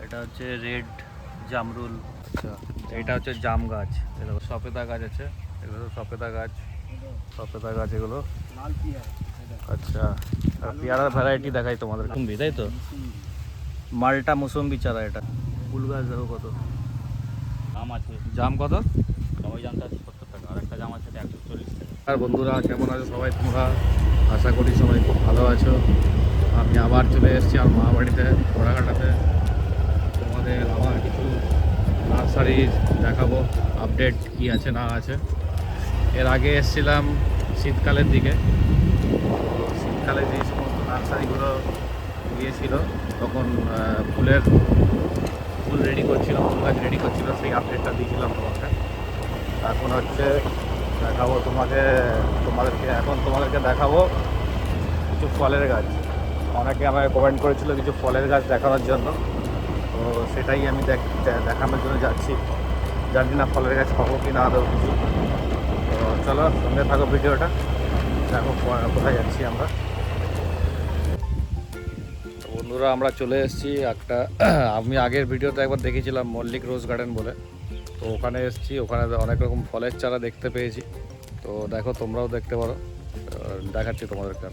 এটা হচ্ছে রেড জামরুল। আচ্ছা, এটা হচ্ছে জাম গাছ। এগুলো সপেতা গাছ আছে, এগুলো সপেতা গাছ, সপেতা গাছ এগুলো। আচ্ছা, আর পেয়ারার ভ্যারাইটি দেখাই তোমাদের। মুসুম্বি, তাই তো? মালটা মুসুম্বি চারা। এটা ফুল গাছ দেখো কত। জাম আছে, জাম কত? ওই জামটা আছে 70 টাকা, আর একটা জাম আছে 140 টাকা। আর বন্ধুরা কেমন আছো সবাই তোমরা? আশা করি সবাই খুব ভালো আছো। আমি আবার চলে এসেছি আমার মা বাড়িতে ঘোড়াঘাটাতে। তোমাদের আবার কিছু নার্সারি দেখাবো, আপডেট কি আছে না আছে। এর আগে এসেছিলাম শীতকালের দিকে, শীতকালে যে সমস্ত নার্সারিগুলো গিয়েছিল তখন ফুল রেডি করছিল, ফুল গাছ রেডি করছিল, সেই আপডেটটা দিয়েছিলাম তোমাকে। এখন হচ্ছে দেখাবো তোমাদেরকে দেখাবো কিছু ফলের গাছ। অনেকে আমাকে কমেন্ট করেছিল কিছু ফলের গাছ দেখানোর জন্য, তো সেটাই আমি দেখানোর জন্য যাচ্ছি। জানি না ফলের গাছ পাবো কি না আদৌ কিছু। তো চলো সঙ্গে থাকো, ভিডিওটা দেখো কোথায় যাচ্ছি আমরা। তো বন্ধুরা আমরা চলে এসেছি একটা আমি আগের ভিডিওতে একবার দেখেছিলাম মল্লিক রোজ গার্ডেন বলে, তো ওখানে এসেছি। ওখানে অনেক রকম ফলের চারা দেখতে পেয়েছি, তো দেখো তোমরাও দেখতে পারো। দেখাচ্ছি তোমাদেরকে।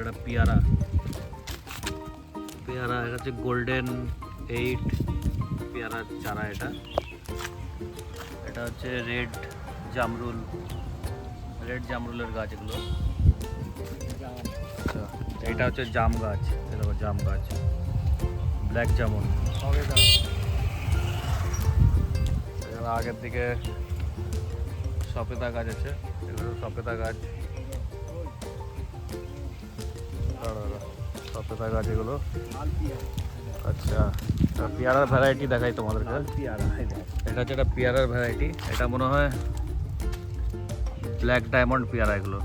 এটা পেয়ারা, পেয়ারা এটা হচ্ছে গোল্ডেন 8 পেয়ারার চারা। এটা হচ্ছে রেড জামরুলের গাছ এগুলো। আচ্ছা, এটা হচ্ছে জাম গাছ। দেখো জাম গাছ, ব্ল্যাক জামুন। এখানে আগের দিকে সপেতা গাছ আছে, এগুলো সপেতা গাছ, সপেতা গাছ এগুলো। আচ্ছা, পেয়ারার ভ্যারাইটি দেখাই তোমাদেরকে। এটা হচ্ছে একটা পেয়ারার ভ্যারাইটি, এটা মনে হয় ব্ল্যাক ডায়মন্ড পেয়ারা এগুলো।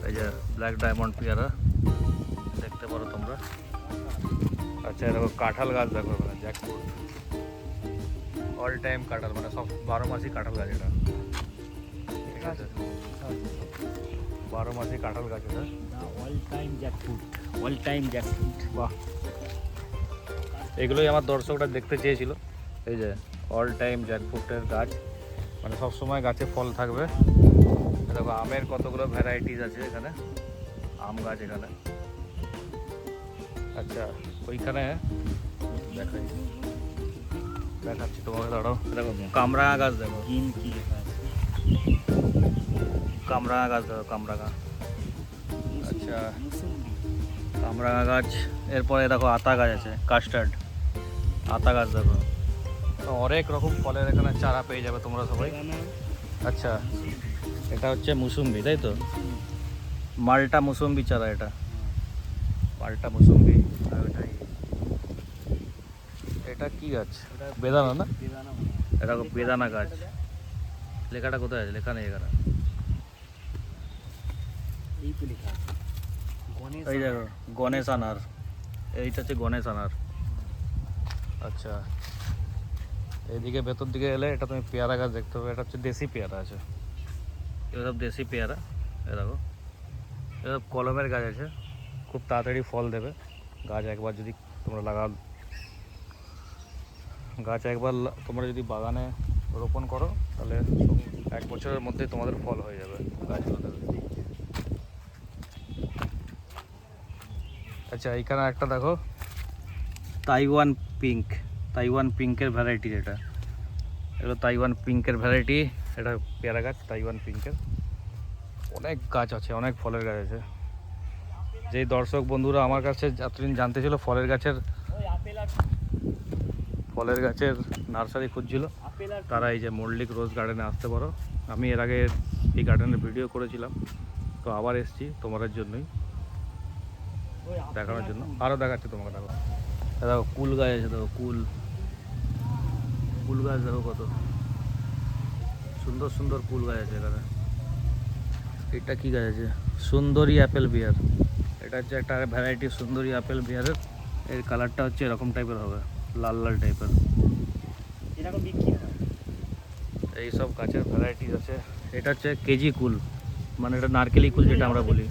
এই যে ব্ল্যাক ডায়মন্ড পেয়ারা দেখতে পারো তোমরা। আচ্ছা, দেখো কাঁঠাল গাছ দেখো, জ্যাকফ্রুট, অল টাইম কাঁঠাল, মানে সব 12 মাসই কাঁঠাল গাছ। এটা ঠিক আছে, 12 মাসই কাঁঠাল গাছ এটা। All time jackfruit. বাহ, এগুলোই আমার দর্শকরা দেখতে চেয়েছিল। এই যে অল টাইম জ্যাকফ্রুটের গাছ, মানে সব সময় গাছে ফল থাকবে। দেখো আমের কতগুলো ভ্যারাইটিস আছে এখানে, আম গাছ এখানে। আচ্ছা, ওইখানে দেখাচ্ছি তোমাকে, দাঁড়াও। দেখো কামরাঙা গাছ, দেখো কি লেখা আছে? কামরাঙা গাছ, দেখো কামরাঙা। আচ্ছা, কামরাঙা গাছ। এরপরে দেখো আতা গাছ আছে, কাস্টার্ড আতা গাছ দেখো। তো অনেক রকম ফলের এখানে চারা পেয়ে যাবে তোমরা সবাই। আচ্ছা, এটা হচ্ছে মুসুম্বি, তাই তো? মালটা মুসুম্বি চারা। এটা মালটা মুসুম্বি। আর এটা কি গাছ? বেদানা না? এটা বেদানা গাছ। লেখাটা কোথায় আছে? লেখা নেই এখানে। এই দেখো গণেশ আনার, এইটা হচ্ছে গণেশ আনার। আচ্ছা, এইদিকে ভেতর দিকে এলে এটা তুমি পেয়ারা গাছ দেখতে পাবে। এটা হচ্ছে দেশি পেয়ারা আছে, এগুলো সব দেশি পেয়ারা। এ দেখো এসব কলমের গাছ আছে, খুব তাড়াতাড়ি ফল দেবে। গাছ একবার যদি তোমরা তোমরা যদি বাগানে রোপণ করো তাহলে 1 বছরের মধ্যে তোমাদের ফল হয়ে যাবে গাছগুলো থেকে। আচ্ছা, এইখানে একটা দেখো তাইওয়ান পিঙ্কের ভ্যারাইটি। এটা এগুলো তাইওয়ান পিঙ্কের ভ্যারাইটি। এটা পেয়ারা গাছ তাইওয়ান পিঙ্কের। অনেক গাছ আছে, অনেক ফলের গাছ আছে। যেই দর্শক বন্ধুরা আমার কাছে এতদিন জানতে ছিল ফলের গাছের নার্সারি খুঁজছিল, তারা এই যে মল্লিক রোজ গার্ডেনে আসতে পারো। আমি এর আগে এই গার্ডেনের ভিডিও করেছিলাম, তো আবার এসেছি তোমাদের জন্যই, দেখানোর জন্য। আরও দেখাচ্ছি তোমাকে। দেখো কুল গাছ আছে, দেখো কুল গাছ দেখো কত সুন্দর সুন্দর কুল গাছ আছে এখানে। এটা কি গাছ আছে? সুন্দরী অ্যাপেল বিয়ার। এটা হচ্ছে একটা ভ্যারাইটি সুন্দরী অ্যাপেল বিয়ারের। এর কালারটা হচ্ছে এরকম টাইপের হবে, লাল লাল টাইপের। এই সব গাছের ভ্যারাইটিস আছে। এটা হচ্ছে কেজি কুল, মানে এটা নারকেলি কুল যেটা আমরা বলি,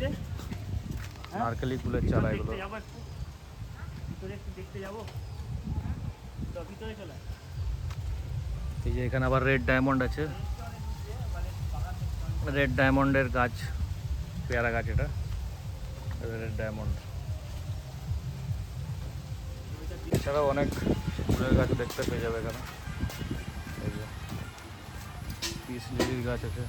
নারকেলি কুলের চারা এগুলো। ভিতরে একটু দেখতে যাবো, তো ভিতরে চলে আয়। এই যে এখানে আবার রেড ডায়মন্ড আছে, রেড ডায়মন্ডের গাছ, পেয়ারা গাছ এটা, রেড ডায়মন্ড। এছাড়াও অনেক ফুলের গাছ দেখতে পেয়ে যাবে এখানে। এই যে পিস লিলির গাছ আছে,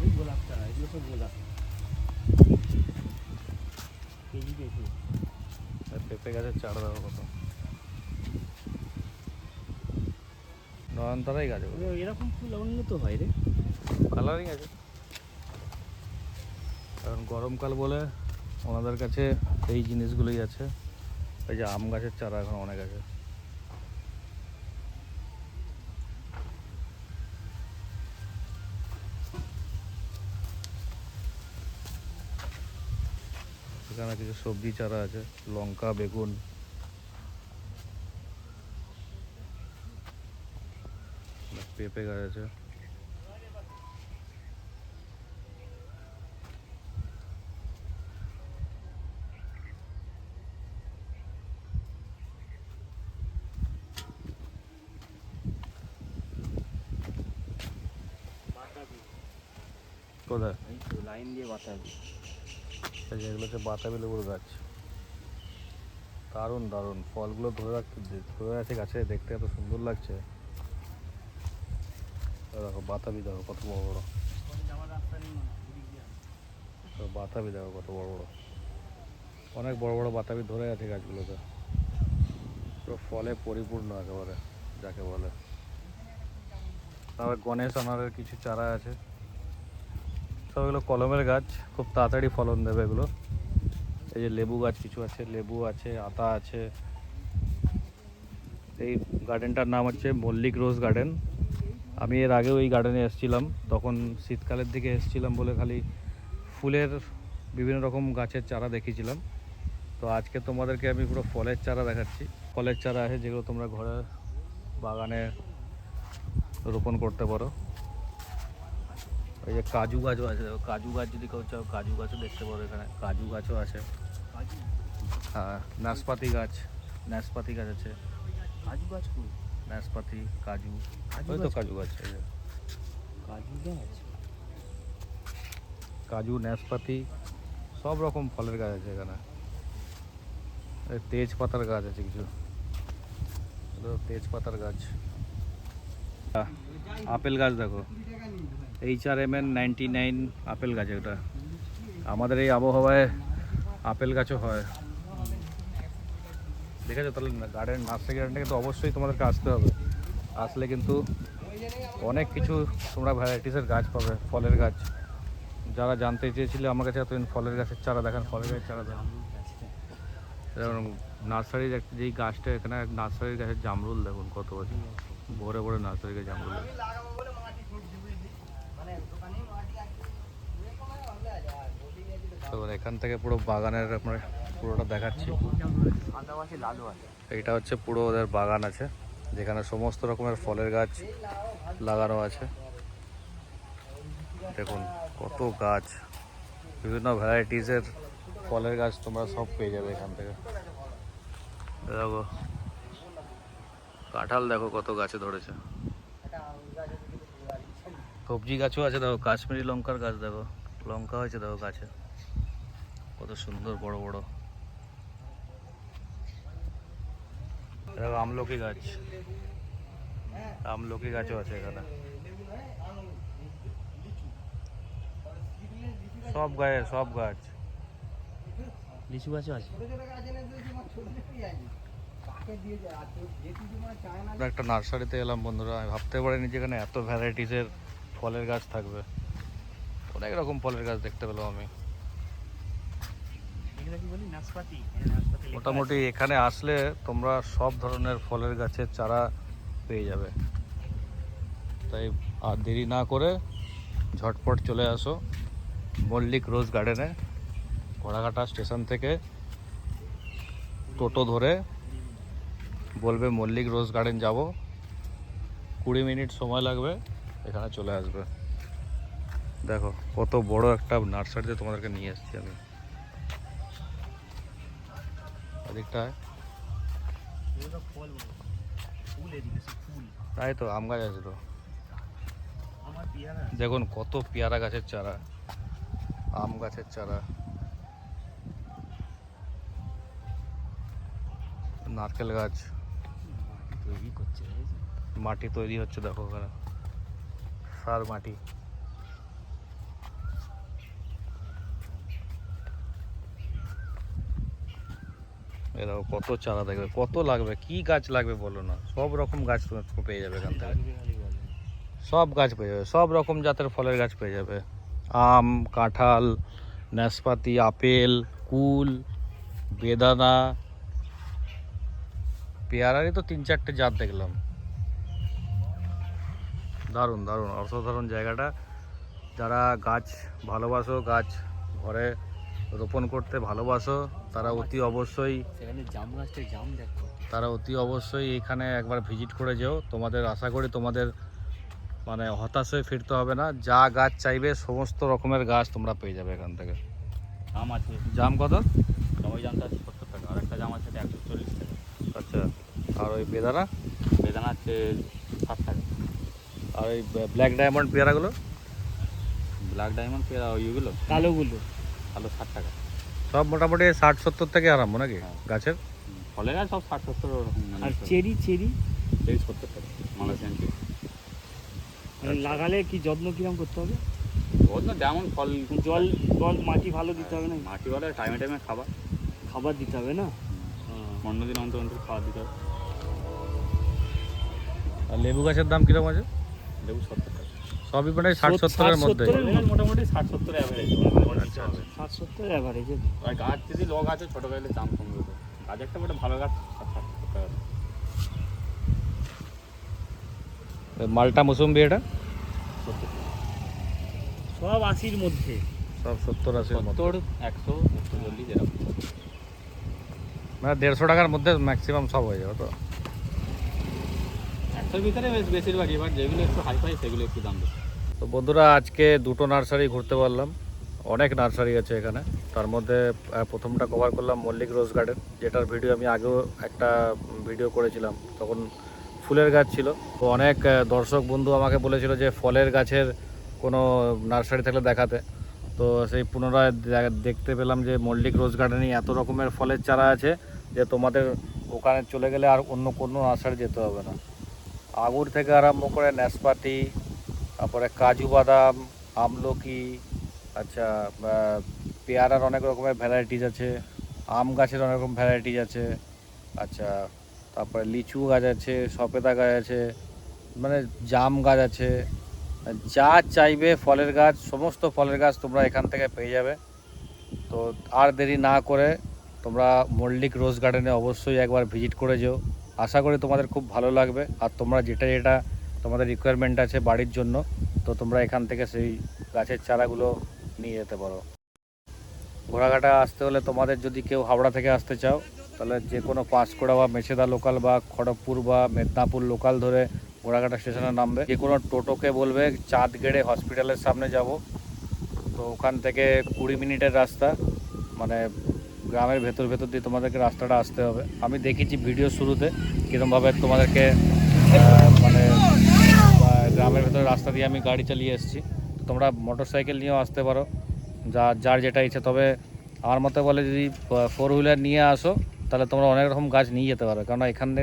ওই গোলাপটা, এগুলো সব গোলাপ কেজি কেজি। আর পেঁপে গাছের চারা দেওয়া কত, নয়নতারাই গাছ, এরকম ফুল উন্নত হয় রে, কালারিং আছে। কারণ গরমকাল বলে ওনাদের কাছে এই জিনিসগুলোই আছে। এই যে আম গাছের চারা এখন অনেক আছে। এখানে কিছু সবজি চারা আছে, লঙ্কা, বেগুন, পেঁপে গাছ আছে। কোথায়? এই তো লাইন দিয়ে বাতাবি। এই যে এগুলো হচ্ছে বাতাবি লেবুর গাছ, দারুণ দারুণ ফলগুলো ধরে আছে গাছে, দেখতে এত সুন্দর লাগছে। দেখো বাতাবি, দেখো কত বড় বড়, বাতাবি দেখো কত বড় বড়, অনেক বড় বড় বাতাবি ধরে আছে গাছগুলোতে, পুরো ফলে পরিপূর্ণ একেবারে যাকে বলে। তারপরে গণেশ আনারের কিছু চারা আছে, সব এগুলো কলমের গাছ, খুব তাড়াতাড়ি ফলন দেবে এগুলো। এই যে লেবু গাছ কিছু আছে, লেবু আছে, আতা আছে। এই গার্ডেনটার নাম হচ্ছে মল্লিক রোজ গার্ডেন। আমি এর আগেও এই গার্ডেনে এসেছিলাম, তখন শীতকালের দিকে এসেছিলাম বলে খালি ফুলের বিভিন্ন রকম গাছের চারা দেখিয়েছিলাম। তো আজকে তোমাদেরকে আমি পুরো ফলের চারা দেখাচ্ছি। ফলের চারা আছে যেগুলো তোমরা ঘরে বাগানে রোপণ করতে পারো। এই যে কাজু গাছও আছে, দেখো কাজু গাছ যদি কেউ চাও কাজু গাছও দেখতে পারো, এখানে কাজু গাছও আছে। হ্যাঁ, নাশপাতি গাছ, নাশপাতি গাছ আছে। কাজু গাছ কই? নাশপাতি, কাজু, ওই তো কাজু গাছ, এই যে কাজু গাছ, কাজু, নাশপাতি, সব রকম ফলের গাছ আছে এখানে। তেজপাতার গাছ আছে কিছু, তেজপাতার গাছ। আপেল গাছ দেখো, HRMN 99 আপেল গাছ এটা। আমাদের এই আবহাওয়ায় আপেল গাছও হয়, দেখেছো? তাহলে গার্ডেন, নার্সারি গার্ডেন থেকে তো অবশ্যই তোমাদেরকে আসতে হবে। আসলে কিন্তু অনেক কিছু তোমরা ভ্যারাইটিসের গাছ পাবে, ফলের গাছ। যারা জানতে চেয়েছিলে আমার কাছে এতদিন ফলের গাছের চারা দেখান, ফলের গাছের চারা দেখান। যেমন নার্সারির যেই গাছটা, এখানে নার্সারির গাছের জামরুল দেখুন কত আছে, ভরে ভরে নার্সারি গাছ জামরুল। তো এখান থেকে পুরো বাগানের আপনার পুরোটা দেখাচ্ছি। এইটা হচ্ছে পুরো ওদের বাগান আছে, যেখানে সমস্ত রকমের ফলের গাছ লাগানো আছে। দেখুন কত গাছ, বিভিন্ন ভ্যারাইটিসের ফলের গাছ তোমরা সব পেয়ে যাবে এখান থেকে। দেখো কাঁঠাল দেখো কত গাছে ধরেছে, সবজি গাছও আছে। দেখো কাশ্মীরি লঙ্কার গাছ, দেখো লঙ্কা হয়েছে, দেখো গাছে কত সুন্দর বড় বড়। দেখো আমলকি গাছ, আমলকি গাছও আছে এখানে। সব গায়ে সব গাছ, লিচু গাছও আছে। আমরা একটা নার্সারিতে এলাম বন্ধুরা, আমি ভাবতে পারিনি যেখানে এত ভ্যারাইটিসের ফলের গাছ থাকবে। অনেক রকম ফলের গাছ দেখতে পেলাম আমি। মোটামুটি এখানে আসলে তোমরা সব ধরনের ফলের গাছের চারা পেয়ে যাবে। তাই আর দেরি না করে ঝটপট চলে আসো মল্লিক রোজ গার্ডেনে। ঘোড়াঘাটা স্টেশন থেকে টোটো ধরে বলবে মল্লিক রোজ গার্ডেন যাব, 20 মিনিট সময় লাগবে, এখানে চলে আসবে। দেখো কত বড় একটা নার্সারিতে তোমাদেরকে নিয়ে এসেছি আমি। এদিকটায় এগুলো ফল ফুল, এদিকে সব ফুল। তাই তো আম গাছ আছে তো। আমার পেয়ারা দেখুন কত পেয়ারা গাছের চারা, আম গাছের চারা, নারকেল গাছ, মাটি তৈরি করছে, মাটি তৈরি হচ্ছে দেখো ওখানে, সার মাটি। এরকম কত চারা দেখবে, কত লাগবে, কি গাছ লাগবে বলো না, সব রকম গাছ তুমি পেয়ে যাবে এখান থেকে। সব গাছ পেয়ে যাবে, সব রকম জাতের ফলের গাছ পেয়ে যাবে। আম, কাঁঠাল, নাশপাতি, আপেল, কুল, বেদানা, পেয়ারারই তো 3-4টে জাত দেখলাম। দারুণ দারুণ অসাধারণ জায়গাটা। যারা গাছ ভালোবাসো, গাছ ঘরে রোপণ করতে ভালোবাসো, তারা অতি অবশ্যই সেখানে জাম গাছটা জাম দেখো। তারা অতি অবশ্যই এখানে একবার ভিজিট করে যেও। তোমাদের আশা করি তোমাদের মানে হতাশ হয়ে ফিরতে হবে না। যা গাছ চাইবে সমস্ত রকমের গাছ তোমরা পেয়ে যাবে এখান থেকে। জাম আছে, জাম কত? ওই জামটা আছে 70 টাকা, আর একটা জাম আছে 140 টাকা। আচ্ছা, আর ওই বেদানা? বেদানা আছে 60 টাকা। আর ওই ব্ল্যাক ডায়মন্ড পেয়ারাগুলো? ব্ল্যাক ডায়মন্ড পেয়ারা ওইগুলো কালোগুলো, কালো 60 টাকা। সব মোটামুটি 60-70 থেকে আরম্ভ নাকি গাছের? ফলের গাছ সব 60-70 ওরকম। আর চেরি, চেরি 70 টাকা মালয়েশিয়ান চেরি। মানে লাগালে কি যত্ন কিরকম করতে হবে? ওর না যেমন ফল, জল জল মাটি ভালো দিতে হবে না? মাটি বলে টাইমে টাইমে খাবার দিতে হবে না? অন্যদিন অন্তর অন্তর খাবার দিতে হবে। আর লেবু গাছের দাম কিরকম আছে? লেবু 70 টাকা। সবই মানে 60-70-এর মধ্যে। মোটামুটি 60-70 অ্যাভারেজ। আচ্ছা আচ্ছা। 60-70 অ্যাভারেজে। আর গাছ যদি লো গাছে ছোটো গাছলে দাম কমবে তো। গাছ একটা বড় ভালো গাছ 60-70 টাকা। মালটা মুসুম্বি এটা 70 টাকা। সব 80-র মধ্যে। সব 70-80-র মধ্যে। 70, 100, 140 এরকম। মানে 150 টাকার মধ্যে ম্যাক্সিমাম সব হয়ে যাবে তো। 100-র ভিতরে বেশিরভাগ, এবার যেগুলো একটু হাই ফাই সেগুলো একটু দাম বেশি। তো বন্ধুরা, আজকে দুটো নার্সারি ঘুরতে পারলাম। অনেক নার্সারি আছে এখানে। তার মধ্যে প্রথমটা কভার করলাম মল্লিক রোজ গার্ডেন, যেটার ভিডিও আমি আগেও একটা ভিডিও করেছিলাম, তখন ফুলের গাছ ছিল। তো অনেক দর্শক বন্ধু আমাকে বলেছিল যে ফলের গাছের কোনো নার্সারি থাকলে দেখাতে। তো সেই পুনরায় দেখতে পেলাম যে মল্লিক রোজ গার্ডেনে এত রকমের ফলের চারা আছে যে তোমাদের ওখানে চলে গেলে আর অন্য কোনো নার্সারি যেতে হবে না। আঙুর থেকে আরম্ভ করে নাশপাতি, তারপরে কাজু বাদাম, আমলকি, আচ্ছা পেয়ারার অনেক রকমের ভ্যারাইটিস আছে, আম গাছের অনেক রকম ভ্যারাইটিস আছে, আচ্ছা তারপরে লিচু গাছ আছে, সপেতা গাছ আছে, মানে জাম গাছ আছে, যা চাইবে ফলের গাছ, সমস্ত ফলের গাছ তোমরা এখান থেকে পেয়ে যাবে। তো আর দেরি না করে তোমরা মল্লিক রোজ গার্ডেনে অবশ্যই একবার ভিজিট করে যেও। আশা করি তোমাদের খুব ভালো লাগবে। আর তোমরা যেটা যেটা তোমাদের রিকোয়ারমেন্ট আছে বাড়ির জন্য, তো তোমরা এখান থেকে সেই গাছের চারাগুলো নিয়ে যেতে পারো। ঘোড়াঘাটা আসতে হলে তোমাদের যদি কেউ হাওড়া থেকে আসতে চাও, তাহলে যে কোনো পাঁশকুড়া বা মেছেদা লোকাল বা খড়গপুর বা মেদিনীপুর লোকাল ধরে ঘোড়াঘাটা স্টেশনে নামবে। যে কোনো টোটোকে বলবে চাঁদগেড়ে হসপিটালের সামনে যাব, তো ওখান থেকে 20 মিনিটের রাস্তা, মানে গ্রামের ভেতর ভেতর দিয়ে তোমাদেরকে রাস্তাটা আসতে হবে। আমি দেখেছি ভিডিও শুরুতে কীরকমভাবে তোমাদেরকে মানে গ্রামের ভেতরে রাস্তা দিয়ে আমি গাড়ি চালিয়ে এসেছি। তোমরা মোটর সাইকেল নিয়েও আসতে পারো, যার যেটা ইচ্ছে। তবে আমার মতে বলে যদি 4 হুইলার নিয়ে আসো তাহলে তোমরা অনেক রকম গাছ নিয়ে যেতে পারো, কারণ এখানে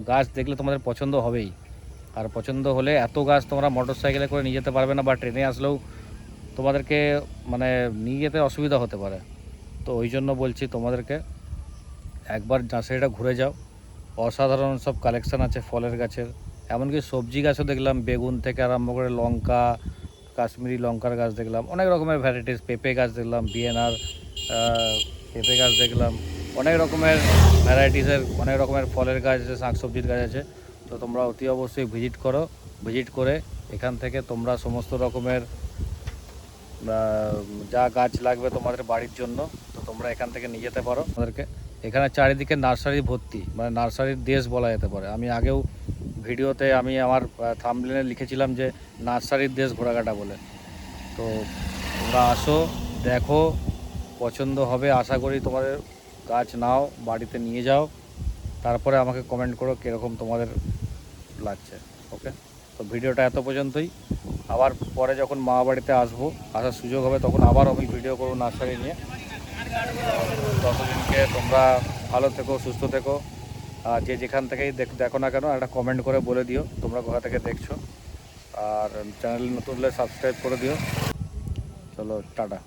গাছ দেখলে তোমাদের পছন্দ হবেই। আর পছন্দ হলে এত গাছ তোমরা মোটর সাইকেলে করে নিয়ে যেতে পারবে না, বা ট্রেনে আসলেও তোমাদেরকে মানে নিয়ে যেতে অসুবিধা হতে পারে। তো ওই জন্য বলছি তোমাদেরকে একবার নার্সারিটা ঘুরে যাও। অসাধারণ সব কালেকশান আছে ফলের গাছের, এমনকি সবজি গাছও দেখলাম, বেগুন থেকে আরম্ভ করে লঙ্কা, কাশ্মীরি লঙ্কার গাছ দেখলাম, অনেক রকমের ভ্যারাইটিস, পেঁপে গাছ দেখলাম, বিএনআর পেঁপে গাছ দেখলাম, অনেক রকমের ভ্যারাইটিসের অনেক রকমের ফলের গাছ আছে, শাকসবজির গাছ আছে। তো তোমরা অতি অবশ্যই ভিজিট করো। ভিজিট করে এখান থেকে তোমরা সমস্ত রকমের যা গাছ লাগবে তোমাদের বাড়ির জন্য, তো তোমরা এখান থেকে নিয়ে যেতে পারো। আমাদেরকে এখানে চারিদিকে নার্সারি ভর্তি, মানে নার্সারির দেশ বলা যেতে পারে। আমি আগেও ভিডিওতে আমি আমার থাম্বনেইলে লিখেছিলাম যে নার্সারির দেশ ঘোড়াঘাটা বলে। তো তোমরা আসো, দেখো, পছন্দ হবে আশা করি তোমাদের। গাছ নাও, বাড়িতে নিয়ে যাও, তারপরে আমাকে কমেন্ট করো কীরকম তোমাদের লাগছে। ওকে, তো ভিডিওটা এত পর্যন্তই। আবার পরে যখন মা বাড়িতে আসবো, আসার সুযোগ হবে, তখন আবার আমি ভিডিও করবো নার্সারি নিয়ে। ততদিনকে তোমরা ভালো থেকো, সুস্থ থেকো। আর যে যেখান থেকেই দেখো না কেন একটা কমেন্ট করে বলে দিও তোমরা কোথা থেকে দেখছো। আর চ্যানেল নতুন হলে সাবস্ক্রাইব করে দিও। চলো, টাটা।